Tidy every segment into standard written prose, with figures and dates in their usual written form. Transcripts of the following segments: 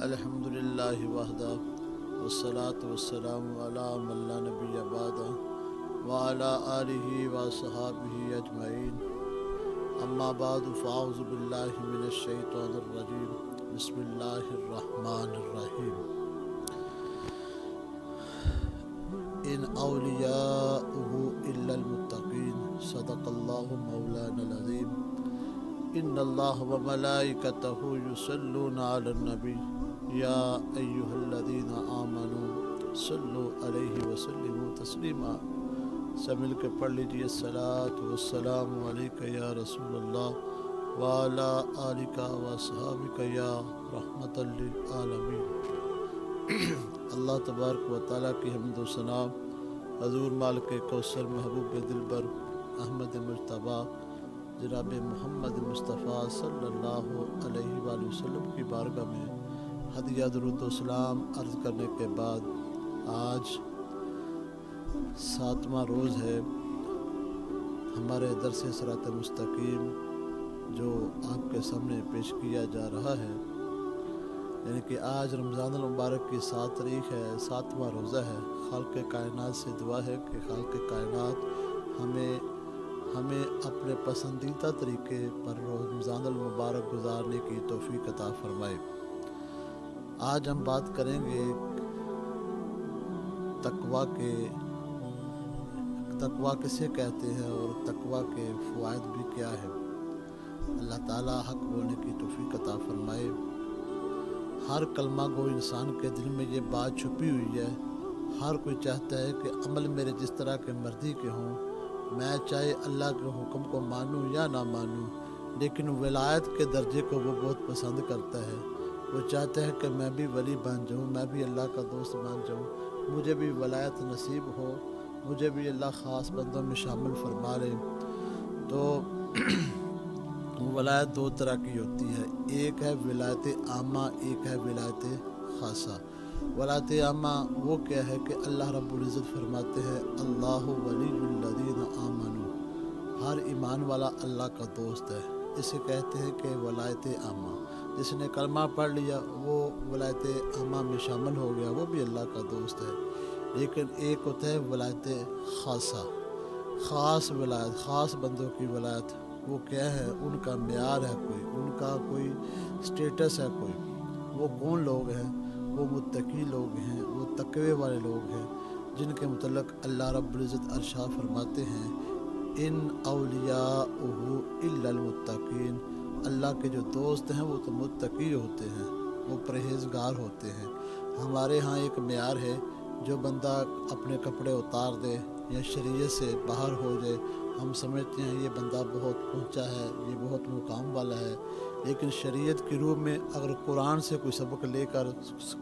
الحمدللہ وحدہ والصلاة والسلام علی من لا نبی بعدہ وعلی آلہ وصحابہ اجمعین اما بعد فاعوذ باللہ من الشیطان الرجیم بسم اللہ الرحمن الرحیم ان اولیاؤہ الا المتقین صدق اللہ مولانا العظیم ان اللہ وملائکتہ یصلون علی النبی یا ایہا الذین آمنوا صلوا علیہ وسلموا تسلیما۔ سب مل کے پڑھ لیجیے الصلاۃ والسلام علیک یا رسول اللہ وعلی آلک واصحابک یا رحمۃ للعالمین۔ اللہ تبارک و تعالیٰ کی حمد و ثنا حضور مالک کوثر محبوب دلبر احمد مجتبیٰ جناب محمد مصطفیٰ صلی اللہ علیہ وآلہ وسلم کی بارگاہ میں ہدیہ درود و سلام عرض کرنے کے بعد آج 7واں روز ہے ہمارے درس صراط مستقیم جو آپ کے سامنے پیش کیا جا رہا ہے، یعنی کہ آج رمضان المبارک کی 7 تاریخ ہے، 7واں روزہ ہے۔ خالق کائنات سے دعا ہے کہ خالق کائنات ہمیں اپنے پسندیدہ طریقے پر رمضان المبارک گزارنے کی توفیق عطا فرمائے۔ آج ہم بات کریں گے تقویٰ کسے کہتے ہیں اور تقویٰ کے فوائد بھی کیا ہے۔ اللہ تعالیٰ حق بولنے کی توفیق عطا فرمائے۔ ہر کلمہ گو انسان کے دل میں یہ بات چھپی ہوئی ہے، ہر کوئی چاہتا ہے کہ عمل میرے جس طرح کے مرضی کے ہوں، میں چاہے اللہ کے حکم کو مانوں یا نہ مانوں، لیکن ولایت کے درجے کو وہ بہت پسند کرتا ہے۔ وہ چاہتا ہے کہ میں بھی ولی بن جاؤں، میں بھی اللہ کا دوست بن جاؤں، مجھے بھی ولایت نصیب ہو، مجھے بھی اللہ خاص بندوں میں شامل فرما لے۔ تو ولایت 2 طرح کی ہوتی ہے، ایک ہے ولایت عامہ، ایک ہے ولایت خاصہ۔ ولایت عامہ وہ کیا ہے کہ اللہ رب العزت فرماتے ہیں اللہ ولی الذین آمنوا، ہر ایمان والا اللہ کا دوست ہے، اسے کہتے ہیں کہ ولایت عامہ۔ جس نے کلمہ پڑھ لیا وہ ولایت عامہ میں شامل ہو گیا، وہ بھی اللہ کا دوست ہے۔ لیکن ایک ہوتا ہے ولایت خاصہ، خاص ولایت، خاص بندوں کی ولایت۔ وہ کیا ہے؟ ان کا معیار ہے کوئی، ان کا کوئی سٹیٹس ہے کوئی۔ وہ کون لوگ ہیں؟ وہ متقی لوگ ہیں، وہ تقوی والے لوگ ہیں، جن کے متعلق اللہ رب العزت ارشاد فرماتے ہیں ان اولیاؤہ الا المتقین، اللہ کے جو دوست ہیں وہ تو متقی ہوتے ہیں، وہ پرہیزگار ہوتے ہیں۔ ہمارے ہاں ایک معیار ہے، جو بندہ اپنے کپڑے اتار دے یا شریعت سے باہر ہو جائے، ہم سمجھتے ہیں یہ بندہ بہت پہنچا ہے، یہ بہت مقام والا ہے۔ لیکن شریعت کی روح میں اگر قرآن سے کوئی سبق لے کر،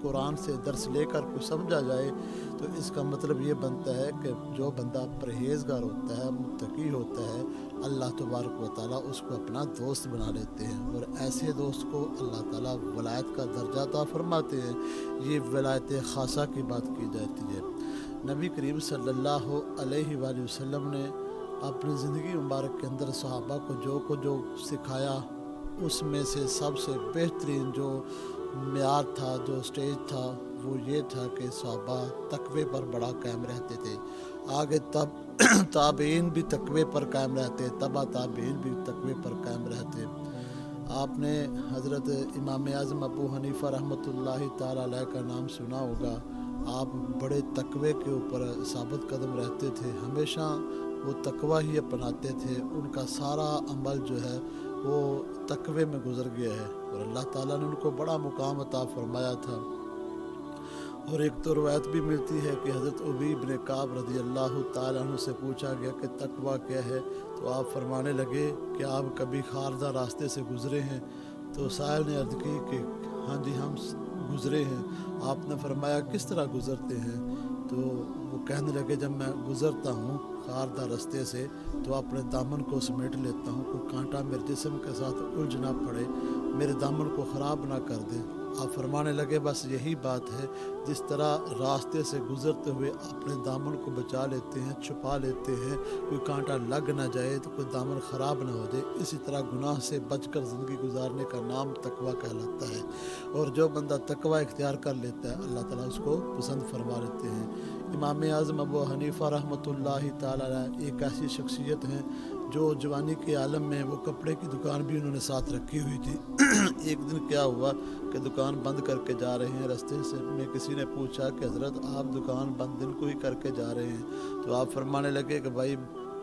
قرآن سے درس لے کر کوئی سمجھا جائے تو اس کا مطلب یہ بنتا ہے کہ جو بندہ پرہیزگار ہوتا ہے، متقی ہوتا ہے، اللہ تبارک و تعالیٰ اس کو اپنا دوست بنا لیتے ہیں، اور ایسے دوست کو اللہ تعالیٰ ولایت کا درجہ عطا فرماتے ہیں۔ یہ ولایت خاصہ کی بات کی جاتی ہے۔ نبی کریم صلی اللہ علیہ وآلہ وسلم نے اپنی زندگی مبارک کے اندر صحابہ کو جو سکھایا، اس میں سے سب سے بہترین جو معیار تھا، جو سٹیج تھا، وہ یہ تھا کہ صحابہ تقوی پر بڑا قائم رہتے تھے۔ آگے تابعین بھی تقوی پر قائم رہتے، تبع تابعین بھی تقوی پر قائم رہتے۔ آپ نے حضرت امام اعظم ابو حنیفہ رحمۃ اللہ تعالیٰ علیہ کا نام سنا ہوگا۔ آپ بڑے تقوی کے اوپر ثابت قدم رہتے تھے، ہمیشہ وہ تقوی ہی اپناتے تھے، ان کا سارا عمل جو ہے وہ تقوی میں گزر گیا ہے، اور اللہ تعالیٰ نے ان کو بڑا مقام عطا فرمایا تھا۔ اور ایک تو روایت بھی ملتی ہے کہ حضرت ابی بن کعب رضی اللہ تعالیٰ عنہ سے پوچھا گیا کہ تقویٰ کیا ہے، تو آپ فرمانے لگے کہ آپ کبھی خاردہ راستے سے گزرے ہیں؟ تو سائل نے عرض کی کہ ہاں جی ہم گزرے ہیں۔ آپ نے فرمایا کس طرح گزرتے ہیں؟ تو وہ کہنے لگے جب میں گزرتا ہوں خاردہ راستے سے تو اپنے دامن کو سمیٹ لیتا ہوں، کوئی کانٹا میرے جسم کے ساتھ الجھ نہ پڑے، میرے دامن کو خراب نہ کر دے۔ آپ فرمانے لگے بس یہی بات ہے، جس طرح راستے سے گزرتے ہوئے اپنے دامن کو بچا لیتے ہیں، چھپا لیتے ہیں، کوئی کانٹا لگ نہ جائے تو کوئی دامن خراب نہ ہو جائے، اسی طرح گناہ سے بچ کر زندگی گزارنے کا نام تقویٰ کہلاتا ہے۔ اور جو بندہ تقویٰ اختیار کر لیتا ہے اللہ تعالیٰ اس کو پسند فرما لیتے ہیں۔ امام اعظم ابو حنیفہ رحمۃ اللہ تعالیٰ علیہ ایک ایسی شخصیت ہیں جو جوانی کے عالم میں وہ کپڑے کی دکان بھی انہوں نے ساتھ رکھی ہوئی تھی۔ ایک دن کیا ہوا کہ دکان بند کر کے جا رہے ہیں، راستے سے میں کسی نے پوچھا کہ حضرت آپ دکان بند دن کو ہی کر کے جا رہے ہیں؟ تو آپ فرمانے لگے کہ بھائی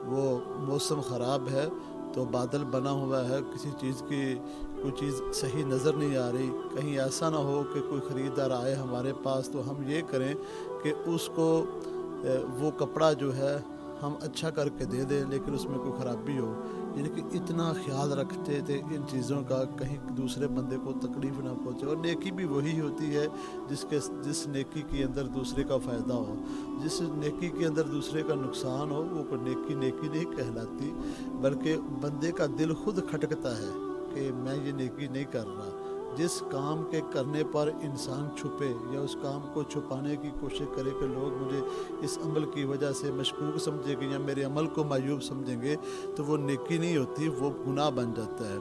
وہ موسم خراب ہے تو بادل بنا ہوا ہے، کسی چیز کی کوئی چیز صحیح نظر نہیں آ رہی، کہیں ایسا نہ ہو کہ کوئی خریدار آئے ہمارے پاس تو ہم یہ کریں کہ اس کو وہ کپڑا جو ہے ہم اچھا کر کے دے دیں لیکن اس میں کوئی خرابی ہو۔ یعنی کہ اتنا خیال رکھتے تھے ان چیزوں کا، کہیں دوسرے بندے کو تکلیف نہ پہنچے۔ اور نیکی بھی وہی ہوتی ہے جس نیکی کے اندر دوسرے کا فائدہ ہو، جس نیکی کے اندر دوسرے کا نقصان ہو وہ کوئی نیکی نہیں کہلاتی، بلکہ بندے کا دل خود کھٹکتا ہے کہ میں یہ نیکی نہیں کر رہا۔ جس کام کے کرنے پر انسان چھپے یا اس کام کو چھپانے کی کوشش کرے کہ لوگ مجھے اس عمل کی وجہ سے مشکوک سمجھیں گے یا میرے عمل کو معیوب سمجھیں گے، تو وہ نیکی نہیں ہوتی، وہ گناہ بن جاتا ہے۔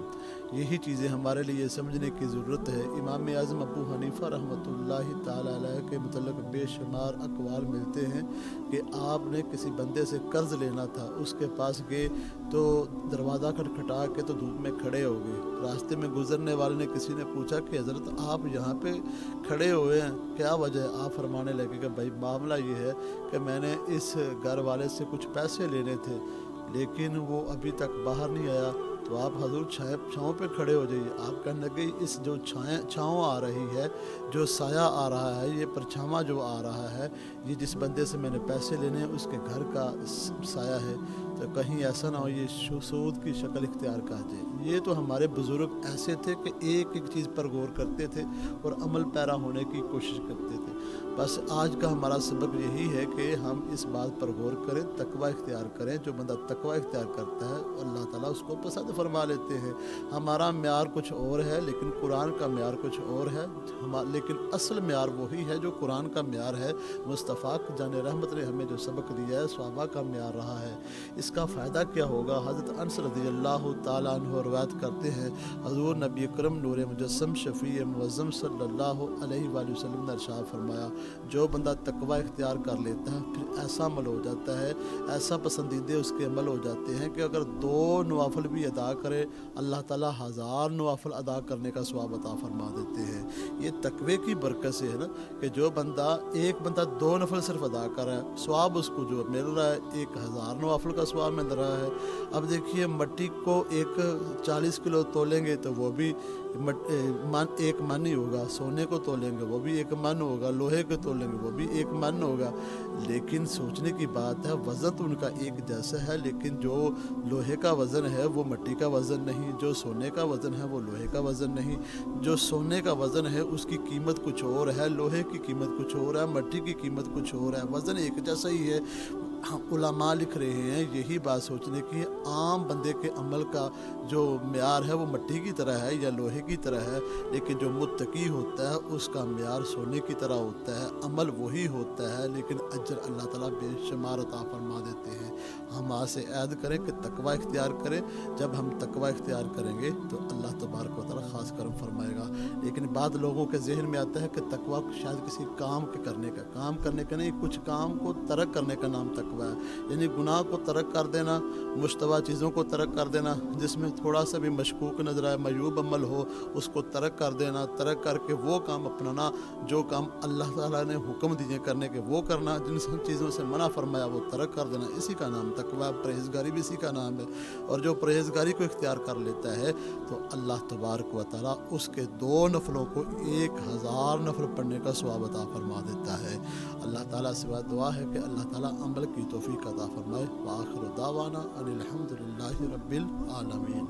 یہی چیزیں ہمارے لیے سمجھنے کی ضرورت ہے۔ امام اعظم ابو حنیفہ رحمۃ اللہ تعالیٰ علیہ کے متعلق بے شمار اقوال ملتے ہیں کہ آپ نے کسی بندے سے قرض لینا تھا، اس کے پاس گئے تو دروازہ کھٹکھٹا کے تو دھوپ میں کھڑے ہو گئے۔ راستے میں گزرنے والے نے کسی نے پوچھا کہ حضرت آپ یہاں پہ کھڑے ہوئے ہیں، کیا وجہ ہے؟ آپ فرمانے لگے کہ بھائی معاملہ یہ ہے کہ میں نے اس گھر والے سے کچھ پیسے لینے تھے لیکن وہ ابھی تک باہر نہیں آیا، تو آپ حضور چھاؤں پہ کھڑے ہو جائیے۔ آپ کہنے لگے اس جو چھاؤں آ رہی ہے، جو سایہ آ رہا ہے، یہ پرچھاواں جو آ رہا ہے، یہ جس بندے سے میں نے پیسے لینے ہیں اس کے گھر کا سایہ ہے، تو کہیں ایسا نہ ہو یہ سود کی شکل اختیار کر جائے۔ یہ تو ہمارے بزرگ ایسے تھے کہ ایک ایک چیز پر غور کرتے تھے اور عمل پیرا ہونے کی کوشش کرتے تھے۔ بس آج کا ہمارا سبق یہی ہے کہ ہم اس بات پر غور کریں، تقویٰ اختیار کریں۔ جو بندہ تقویٰ اختیار کرتا ہے اللہ تعالیٰ اس کو پسند فرما لیتے ہیں۔ ہمارا معیار کچھ اور ہے لیکن قرآن کا معیار کچھ اور ہے، لیکن اصل معیار وہی ہے جو قرآن کا معیار ہے۔ مصطفیٰ جان رحمت نے ہمیں جو سبق دیا ہے صحابہ کا معیار رہا ہے۔ اس کا فائدہ کیا ہوگا؟ حضرت انس رضی اللہ تعالیٰ عنہ روایت کرتے ہیں، حضور نبی اکرم نور مجسم شفیع معظم صلی اللہ علیہ وآلہ وسلم نے ارشاد فرمایا، جو بندہ تقویٰ اختیار کر لیتا ہے پھر ایسا عمل ہو جاتا ہے، ایسا پسندیدے اس کے عمل ہو جاتے ہیں کہ اگر 2 نوافل بھی ادا کرے اللہ تعالیٰ 1000 نوافل ادا کرنے کا ثواب عطا فرما دیتے ہیں۔ یہ تقوی کی برکت سے ہے نا کہ جو ایک بندہ 2 نفل صرف ادا کر رہا ہے، ثواب اس کو جو مل رہا ہے 1000 نوافل کا ثواب مل رہا ہے۔ اب دیکھیے مٹی کو 40 کلو تولیں گے تو وہ بھی 1 من ہی ہوگا، سونے کو تولیں گے وہ بھی 1 من ہوگا، لوہے کو تولیں گے وہ بھی 1 من ہوگا، لیکن سوچنے کی بات ہے وزن تو ان کا ایک جیسا ہے، لیکن جو لوہے کا وزن ہے وہ مٹی کا وزن نہیں، جو سونے کا وزن ہے وہ لوہے کا وزن نہیں، جو سونے کا وزن ہے اس کی قیمت کچھ اور ہے، لوہے کی قیمت کچھ اور ہے، مٹی کی قیمت کچھ اور ہے، وزن ایک جیسا ہی ہے۔ علماء لکھ رہے ہیں یہی بات سوچنے کی، عام بندے کے عمل کا جو معیار ہے وہ مٹی کی طرح ہے یا لوہے کی طرح ہے، لیکن جو متقی ہوتا ہے اس کا معیار سونے کی طرح ہوتا ہے، عمل وہی ہوتا ہے لیکن اجر اللہ تعالیٰ بے شمار عطا فرما دیتے ہیں۔ ہم آج سے عہد کریں کہ تقویٰ اختیار کریں، جب ہم تقویٰ اختیار کریں گے تو اللہ تبارک و تعالیٰ خاص کرم فرمائے گا۔ لیکن بعض لوگوں کے ذہن میں آتا ہے کہ تقویٰ شاید کسی کام کے کرنے کا نہیں، کچھ کام کو ترک کرنے کا نام تقویٰ ہے، یعنی گناہ کو ترک کر دینا، مشتبہ چیزوں کو ترک کر دینا، جس میں تھوڑا سا بھی مشکوک نظر آئے، معیوب عمل ہو اس کو ترک کر دینا، ترک کر کے وہ کام اپنانا جو کام اللہ تعالیٰ نے حکم دیے کرنے کے وہ کرنا، جن چیزوں سے منع فرمایا وہ ترک کر دینا، اسی کا نام تقویٰ، پرہیزگاری بھی اسی کا نام ہے۔ اور جو پرہیزگاری کو اختیار کر لیتا ہے تو اللہ تبارک و تعالیٰ اس کے 2 نفلوں کو 1000 نفل پڑھنے کا ثواب عطا فرما دیتا ہے۔ اللہ تعالیٰ سے دعا ہے کہ اللہ تعالیٰ عمل کی توفیق عطا فرمائے۔ وآخر دعوانا ان الحمد للہ رب العالمین۔